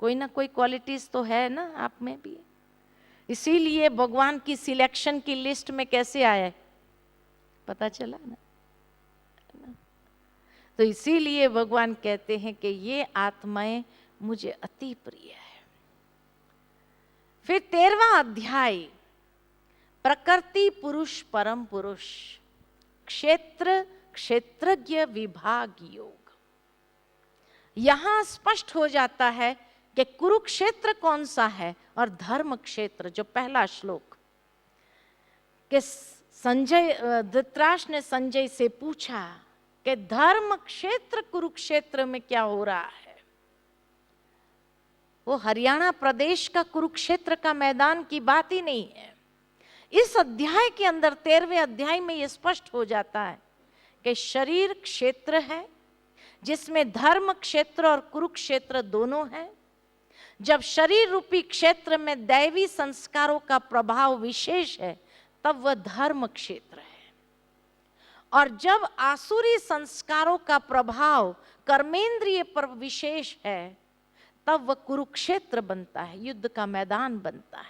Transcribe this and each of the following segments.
कोई ना कोई क्वालिटीज तो है ना आप में भी। इसीलिए भगवान की सिलेक्शन की लिस्ट में कैसे आया, पता चला ना। तो इसीलिए भगवान कहते हैं कि ये आत्माएं मुझे अति प्रिय है। फिर 13वां अध्याय, प्रकृति पुरुष परम पुरुष, क्षेत्र क्षेत्रज्ञ विभाग योग। यहां स्पष्ट हो जाता है कि कुरुक्षेत्र कौन सा है और धर्म क्षेत्र। जो पहला श्लोक कि संजय, धृतराष्ट्र ने संजय से पूछा कि धर्म क्षेत्र कुरुक्षेत्र में क्या हो रहा है। वो हरियाणा प्रदेश का कुरुक्षेत्र का मैदान की बात ही नहीं है। इस अध्याय के अंदर 13वें अध्याय में यह स्पष्ट हो जाता है कि शरीर क्षेत्र है जिसमें धर्म क्षेत्र और कुरुक्षेत्र दोनों हैं। जब शरीर रूपी क्षेत्र में दैवी संस्कारों का प्रभाव विशेष है तब वह धर्म क्षेत्र है, और जब आसुरी संस्कारों का प्रभाव कर्मेंद्रिय पर विशेष है तब वह कुरुक्षेत्र बनता है, युद्ध का मैदान बनता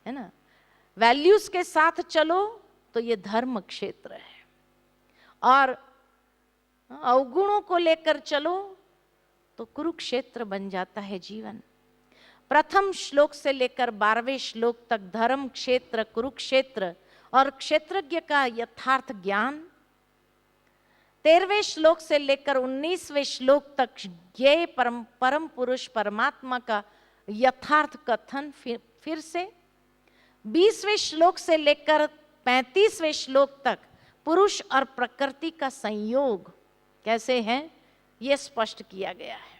है ना। वैल्यूज के साथ चलो तो ये धर्म क्षेत्र है, और अवगुणों को लेकर चलो तो कुरुक्षेत्र बन जाता है जीवन। प्रथम श्लोक से लेकर 12वें श्लोक तक धर्म क्षेत्र, कुरुक्षेत्र और क्षेत्रज्ञ का यथार्थ ज्ञान। 13वें श्लोक से लेकर 19वें श्लोक तक ज्ञेय परम पुरुष परमात्मा का यथार्थ कथन। फिर से 20वें श्लोक से लेकर 35वें श्लोक तक पुरुष और प्रकृति का संयोग कैसे है यह स्पष्ट किया गया है।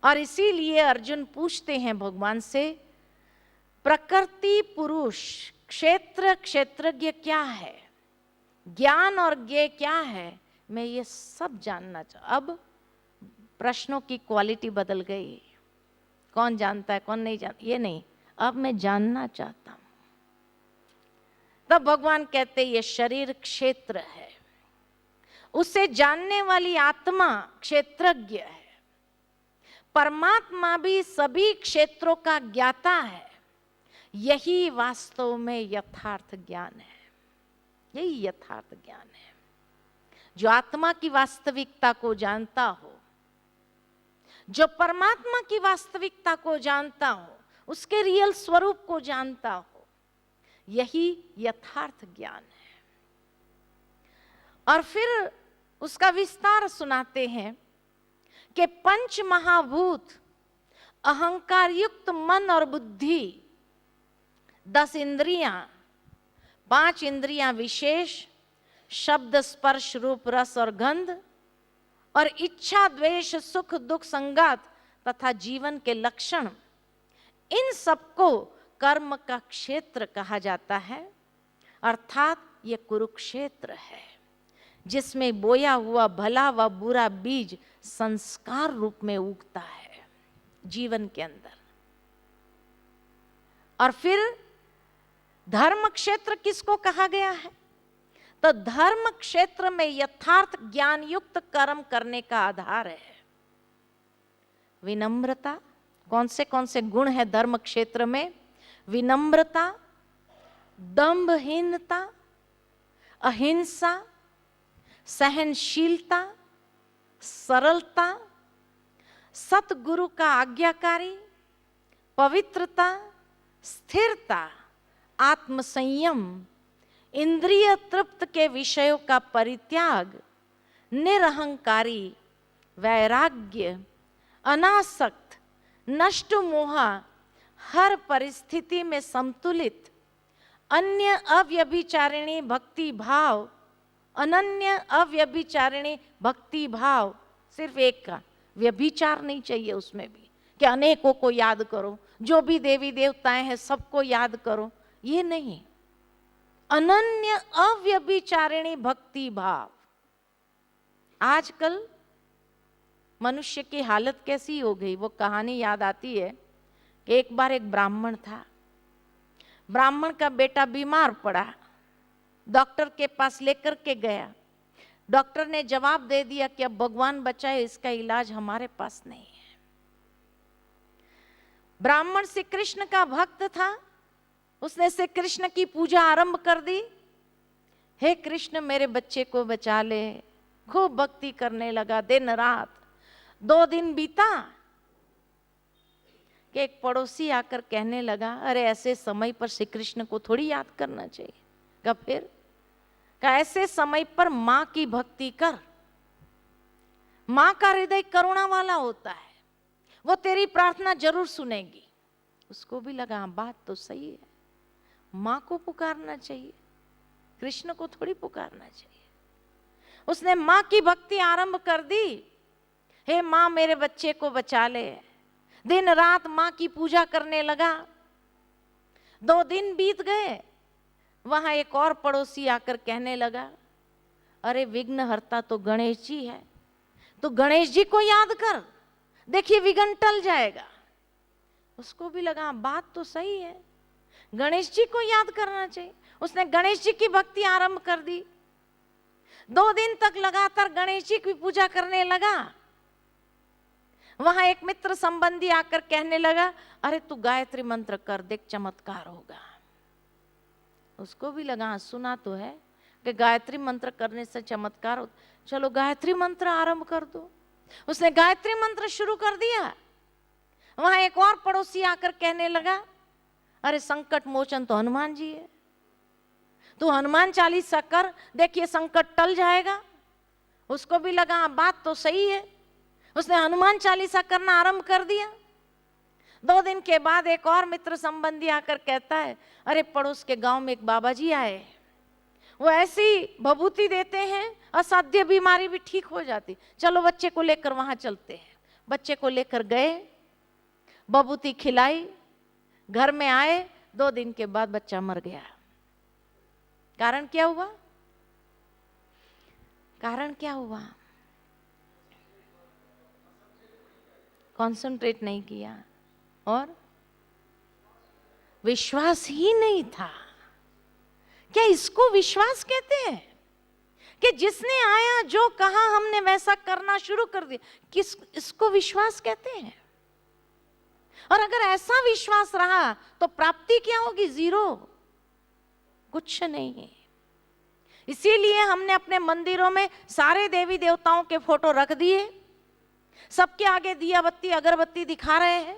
और इसीलिए अर्जुन पूछते हैं भगवान से, प्रकृति पुरुष क्षेत्र क्षेत्रज्ञ क्या है, ज्ञान और ज्ञेय क्या है, मैं ये सब जानना चाहता। अब प्रश्नों की क्वालिटी बदल गई, कौन जानता है कौन नहीं जानता ये नहीं, अब मैं जानना चाहता हूं। तब भगवान कहते ये शरीर क्षेत्र है, उसे जानने वाली आत्मा क्षेत्रज्ञ है। परमात्मा भी सभी क्षेत्रों का ज्ञाता है। यही वास्तव में यथार्थ ज्ञान है, यही यथार्थ ज्ञान है। जो आत्मा की वास्तविकता को जानता हो, जो परमात्मा की वास्तविकता को जानता हो, उसके रियल स्वरूप को जानता हो, यही यथार्थ ज्ञान है। और फिर उसका विस्तार सुनाते हैं कि पंच महाभूत, अहंकार युक्त मन और बुद्धि, 10 इंद्रियां, 5 इंद्रियां विशेष, शब्द स्पर्श रूप रस और गंध, और इच्छा द्वेष सुख दुख संगात तथा जीवन के लक्षण, इन सबको कर्म का क्षेत्र कहा जाता है। अर्थात ये कुरुक्षेत्र है जिसमें बोया हुआ भला व बुरा बीज संस्कार रूप में उगता है जीवन के अंदर। और फिर धर्म क्षेत्र किसको कहा गया है, तो धर्म क्षेत्र में यथार्थ ज्ञान युक्त कर्म करने का आधार है विनम्रता। कौन से गुण है धर्म क्षेत्र में, विनम्रता, दंभहीनता, अहिंसा, सहनशीलता, सरलता, सतगुरु का आज्ञाकारी, पवित्रता, स्थिरता, आत्मसंयम, इंद्रिय तृप्त के विषयों का परित्याग, निरहंकारी, वैराग्य, अनासक्त, नष्ट मोहा, हर परिस्थिति में संतुलित, अन्य अव्यभिचारिणी भक्ति भाव, अनन्य अव्यभिचारिणी भक्ति भाव, सिर्फ एक का, व्यभिचार नहीं चाहिए उसमें भी कि अनेकों को याद करो, जो भी देवी देवताएं हैं सबको याद करो, ये नहीं, अनन्य अव्यभिचारिणी भक्ति भाव। आजकल मनुष्य की हालत कैसी हो गई, वो कहानी याद आती है कि एक बार एक ब्राह्मण था, ब्राह्मण का बेटा बीमार पड़ा, डॉक्टर के पास लेकर के गया, डॉक्टर ने जवाब दे दिया कि अब भगवान बचाए, इसका इलाज हमारे पास नहीं है। ब्राह्मण श्री कृष्ण का भक्त था, उसने श्री कृष्ण की पूजा आरंभ कर दी। हे कृष्ण मेरे बच्चे को बचा ले, खूब भक्ति करने लगा दिन रात। 2 दिन बीता कि एक पड़ोसी आकर कहने लगा, अरे ऐसे समय पर श्री कृष्ण को थोड़ी याद करना चाहिए। कब फिर ऐसे समय पर मां की भक्ति कर, मां का हृदय करुणा वाला होता है, वो तेरी प्रार्थना जरूर सुनेगी। उसको भी लगा बात तो सही है, मां को पुकारना चाहिए, कृष्ण को थोड़ी पुकारना चाहिए। उसने मां की भक्ति आरंभ कर दी। हे मां मेरे बच्चे को बचा ले, दिन रात मां की पूजा करने लगा। 2 दिन बीत गए, वहां एक और पड़ोसी आकर कहने लगा, अरे विघ्नहर्ता तो गणेश जी है, तो गणेश जी को याद कर, देखिए विघ्न टल जाएगा। उसको भी लगा बात तो सही है, गणेश जी को याद करना चाहिए। उसने गणेश जी की भक्ति आरंभ कर दी। 2 दिन तक लगातार गणेश जी की पूजा करने लगा। वहां एक मित्र संबंधी आकर कहने लगा, अरे तू गायत्री मंत्र कर, देख चमत्कार होगा। उसको भी लगा सुना तो है कि गायत्री मंत्र करने से चमत्कार हो, चलो गायत्री मंत्र आरंभ कर दो। उसने गायत्री मंत्र शुरू कर दिया। वहां एक और पड़ोसी आकर कहने लगा, अरे संकट मोचन तो हनुमान जी है, तू हनुमान चालीसा कर, देखिए संकट टल जाएगा। उसको भी लगा बात तो सही है, उसने हनुमान चालीसा करना आरंभ कर दिया। 2 दिन के बाद एक और मित्र संबंधी आकर कहता है, अरे पड़ोस के गांव में एक बाबा जी आए, वो ऐसी भभूति देते हैं, असाध्य बीमारी भी ठीक हो जाती, चलो बच्चे को लेकर वहां चलते हैं। बच्चे को लेकर गए, भभूति खिलाई, घर में आए, 2 दिन के बाद बच्चा मर गया। कारण क्या हुआ? कारण क्या हुआ? कंसंट्रेट नहीं किया और विश्वास ही नहीं था। क्या इसको विश्वास कहते हैं? कि जिसने आया जो कहा हमने वैसा करना शुरू कर दिया, किस इसको विश्वास कहते हैं? और अगर ऐसा विश्वास रहा तो प्राप्ति क्या होगी? 0, कुछ नहीं। इसीलिए हमने अपने मंदिरों में सारे देवी देवताओं के फोटो रख दिए, सबके आगे दिया बत्ती अगरबत्ती दिखा रहे हैं,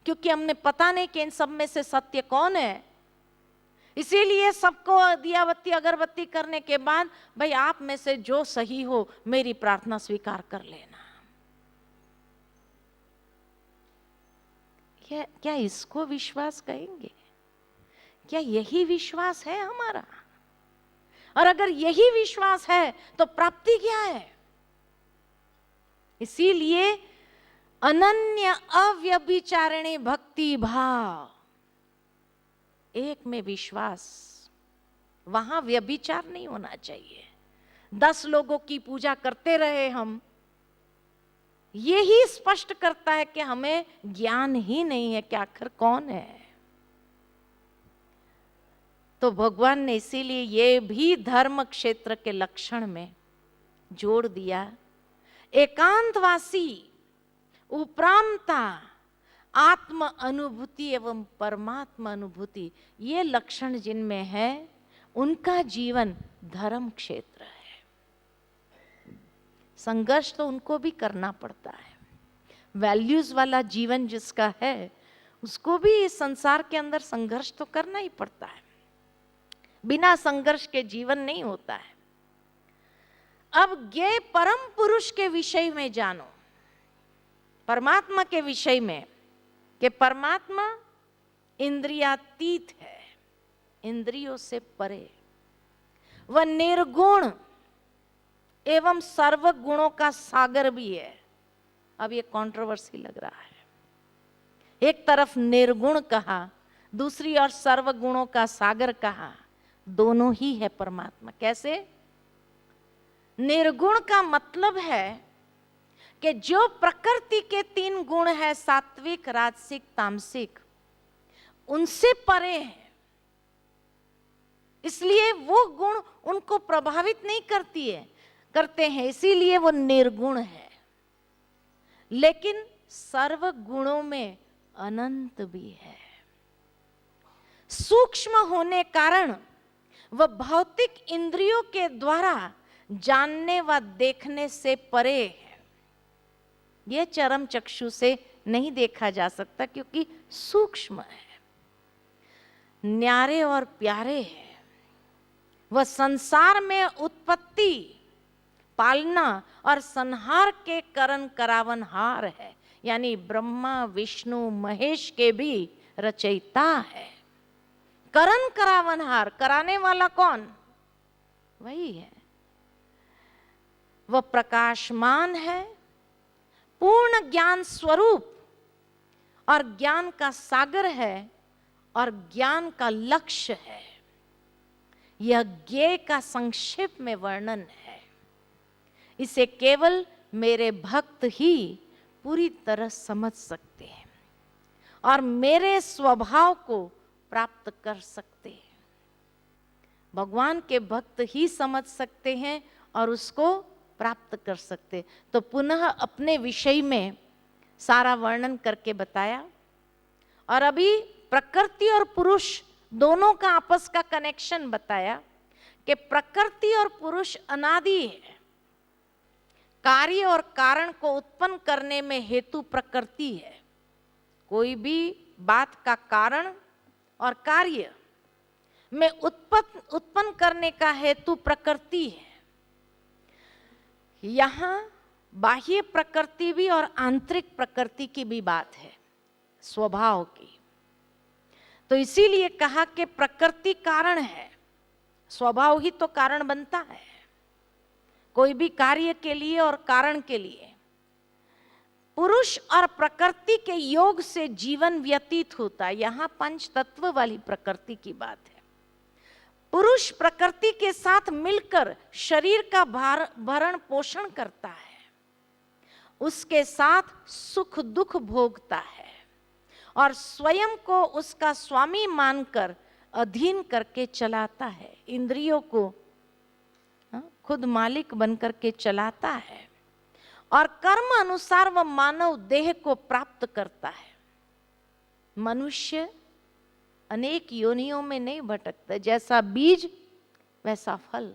क्योंकि हमने पता नहीं कि इन सब में से सत्य कौन है। इसीलिए सबको दिया बत्ती अगरबत्ती करने के बाद, भाई आप में से जो सही हो मेरी प्रार्थना स्वीकार कर लेना। क्या इसको विश्वास कहेंगे? क्या यही विश्वास है हमारा? और अगर यही विश्वास है तो प्राप्ति क्या है? इसीलिए अनन्य अव्यभिचारिणी भक्ति भाव, एक में विश्वास, वहां व्यभिचार नहीं होना चाहिए। 10 लोगों की पूजा करते रहे हम, यही स्पष्ट करता है कि हमें ज्ञान ही नहीं है कि आखिर कौन है। तो भगवान ने इसीलिए ये भी धर्म क्षेत्र के लक्षण में जोड़ दिया। एकांतवासी, उपरामता, आत्म अनुभूति एवं परमात्मा अनुभूति, ये लक्षण जिनमें है उनका जीवन धर्म क्षेत्र है। संघर्ष तो उनको भी करना पड़ता है। वैल्यूज वाला जीवन जिसका है उसको भी इस संसार के अंदर संघर्ष तो करना ही पड़ता है। बिना संघर्ष के जीवन नहीं होता है। अब ये परम पुरुष के विषय में जानो, परमात्मा के विषय में, कि परमात्मा इंद्रियातीत है, इंद्रियों से परे, वह निर्गुण एवं सर्व गुणों का सागर भी है। अब ये कंट्रोवर्सी लग रहा है। एक तरफ निर्गुण कहा, दूसरी ओर सर्व गुणों का सागर कहा, दोनों ही है परमात्मा। कैसे? निर्गुण का मतलब है कि जो प्रकृति के 3 गुण है, सात्विक, राजसिक, तामसिक, उनसे परे है, इसलिए वो गुण उनको प्रभावित नहीं करते हैं, इसीलिए वो निर्गुण है। लेकिन सर्व गुणों में अनंत भी है। सूक्ष्म होने कारण वह भौतिक इंद्रियों के द्वारा जानने व देखने से परे है। यह चरम चक्षु से नहीं देखा जा सकता क्योंकि सूक्ष्म है, न्यारे और प्यारे है। वह संसार में उत्पत्ति, पालना और संहार के करण करावनहार है, यानी ब्रह्मा विष्णु महेश के भी रचयिता है। करण करावनहार, कराने वाला कौन? वही है। वह प्रकाशमान है, पूर्ण ज्ञान स्वरूप और ज्ञान का सागर है और ज्ञान का लक्ष्य है। यह ज्ञेय का संक्षेप में वर्णन है। इसे केवल मेरे भक्त ही पूरी तरह समझ सकते हैं और मेरे स्वभाव को प्राप्त कर सकते हैं। भगवान के भक्त ही समझ सकते हैं और उसको प्राप्त कर सकते। तो पुनः अपने विषय में सारा वर्णन करके बताया और अभी प्रकृति और पुरुष दोनों का आपस का कनेक्शन बताया कि प्रकृति और पुरुष अनादि है। कार्य और कारण को उत्पन्न करने में हेतु प्रकृति है। कोई भी बात का कारण और कार्य में उत्पन्न करने का हेतु प्रकृति है। यहां बाह्य प्रकृति भी और आंतरिक प्रकृति की भी बात है, स्वभाव की। तो इसीलिए कहा कि प्रकृति कारण है, स्वभाव ही तो कारण बनता है कोई भी कार्य के लिए और कारण के लिए। पुरुष और प्रकृति के योग से जीवन व्यतीत होता है। यहां पंच तत्व वाली प्रकृति की बात है। पुरुष प्रकृति के साथ मिलकर शरीर का भरण पोषण करता है, उसके साथ सुख दुख भोगता है और स्वयं को उसका स्वामी मानकर अधीन करके चलाता है। इंद्रियों को खुद मालिक बनकर के चलाता है और कर्म अनुसार वह मानव देह को प्राप्त करता है। मनुष्य अनेक योनियों में नहीं भटकता। जैसा बीज वैसा फल।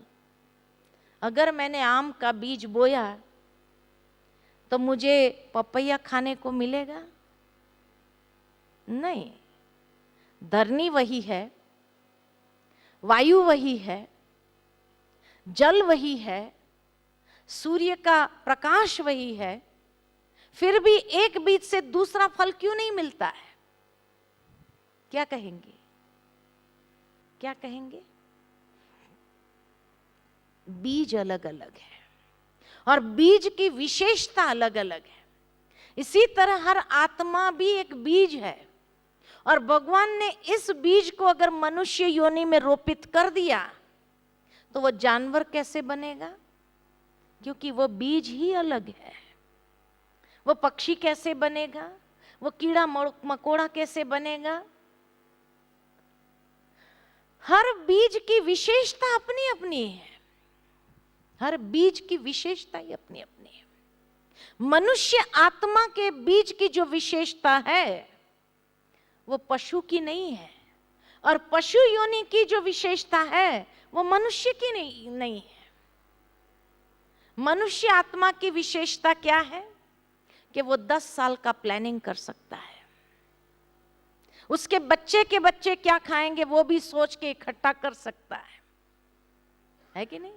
अगर मैंने आम का बीज बोया तो मुझे पपैया खाने को मिलेगा? नहीं। धरनी वही है, वायु वही है, जल वही है, सूर्य का प्रकाश वही है, फिर भी एक बीज से दूसरा फल क्यों नहीं मिलता है? क्या कहेंगे? क्या कहेंगे? बीज अलग अलग है और बीज की विशेषता अलग अलग है। इसी तरह हर आत्मा भी एक बीज है और भगवान ने इस बीज को अगर मनुष्य योनि में रोपित कर दिया तो वह जानवर कैसे बनेगा? क्योंकि वह बीज ही अलग है। वह पक्षी कैसे बनेगा? वह कीड़ा मकोड़ा कैसे बनेगा? हर बीज की विशेषता अपनी अपनी है। हर बीज की विशेषता ही अपनी अपनी है। मनुष्य आत्मा के बीज की जो विशेषता है वो पशु की नहीं है और पशु योनि की जो विशेषता है वो मनुष्य की नहीं है। मनुष्य आत्मा की विशेषता क्या है कि वो 10 साल का प्लानिंग कर सकता है। उसके बच्चे के बच्चे क्या खाएंगे वो भी सोच के इकट्ठा कर सकता है कि नहीं?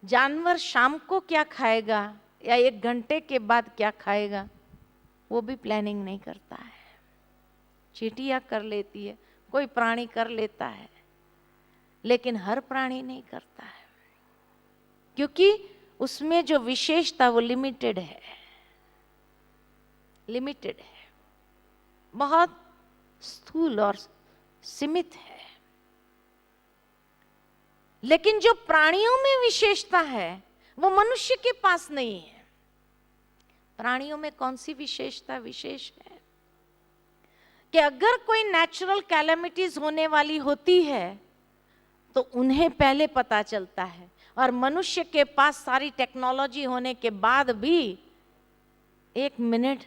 जानवर शाम को क्या खाएगा या 1 घंटे के बाद क्या खाएगा वो भी प्लानिंग नहीं करता है। चींटियां कर लेती है, कोई प्राणी कर लेता है, लेकिन हर प्राणी नहीं करता है क्योंकि उसमें जो विशेषता वो लिमिटेड है। लिमिटेड है, बहुत स्थूल और सीमित है। लेकिन जो प्राणियों में विशेषता है वो मनुष्य के पास नहीं है। प्राणियों में कौन सी विशेषता विशेष है कि अगर कोई नेचुरल कैलेमिटीज होने वाली होती है तो उन्हें पहले पता चलता है और मनुष्य के पास सारी टेक्नोलॉजी होने के बाद भी 1 मिनट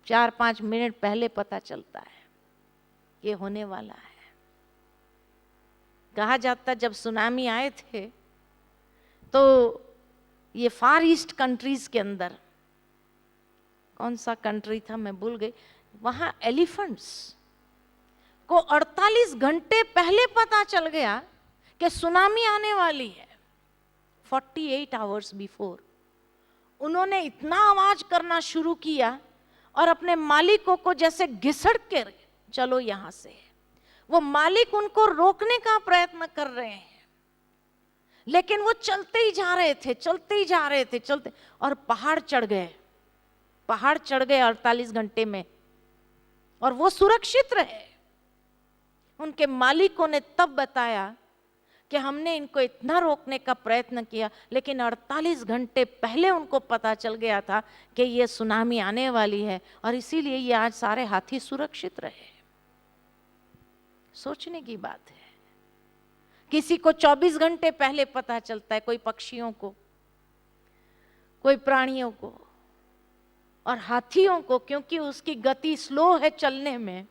4-5 मिनट पहले पता चलता है ये होने वाला है। कहा जाता जब सुनामी आए थे तो ये फार ईस्ट कंट्रीज के अंदर, कौन सा कंट्री था मैं भूल गई, वहां एलिफेंट्स को 48 घंटे पहले पता चल गया कि सुनामी आने वाली है। 48 आवर्स बिफोर उन्होंने इतना आवाज करना शुरू किया और अपने मालिकों को जैसे घिसड़ के चलो यहां से। वो मालिक उनको रोकने का प्रयत्न कर रहे हैं, लेकिन वो चलते ही जा रहे थे, चलते ही जा रहे थे, चलते, और पहाड़ चढ़ गए। पहाड़ चढ़ गए 48 घंटे में, और वो सुरक्षित रहे। उनके मालिकों ने तब बताया कि हमने इनको इतना रोकने का प्रयत्न किया, लेकिन 48 घंटे पहले उनको पता चल गया था कि ये सुनामी आने वाली है, और इसीलिए ये आज सारे हाथी सुरक्षित रहे। सोचने की बात है। किसी को 24 घंटे पहले पता चलता है, कोई पक्षियों को, कोई प्राणियों को, और हाथियों को क्योंकि उसकी गति स्लो है चलने में,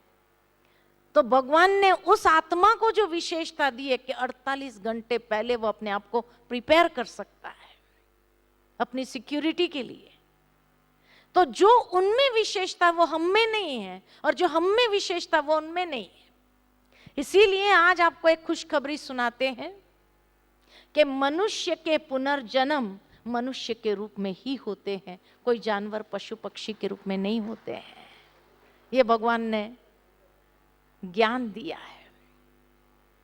तो भगवान ने उस आत्मा को जो विशेषता दी है कि 48 घंटे पहले वो अपने आप को प्रिपेयर कर सकता है अपनी सिक्योरिटी के लिए। तो जो उनमें विशेषता वो हम में नहीं है, और जो हम में विशेषता वो उनमें नहीं है। इसीलिए आज आपको एक खुशखबरी सुनाते हैं कि मनुष्य के पुनर्जन्म मनुष्य के रूप में ही होते हैं, कोई जानवर पशु पक्षी के रूप में नहीं होते हैं। ये भगवान ने ज्ञान दिया है।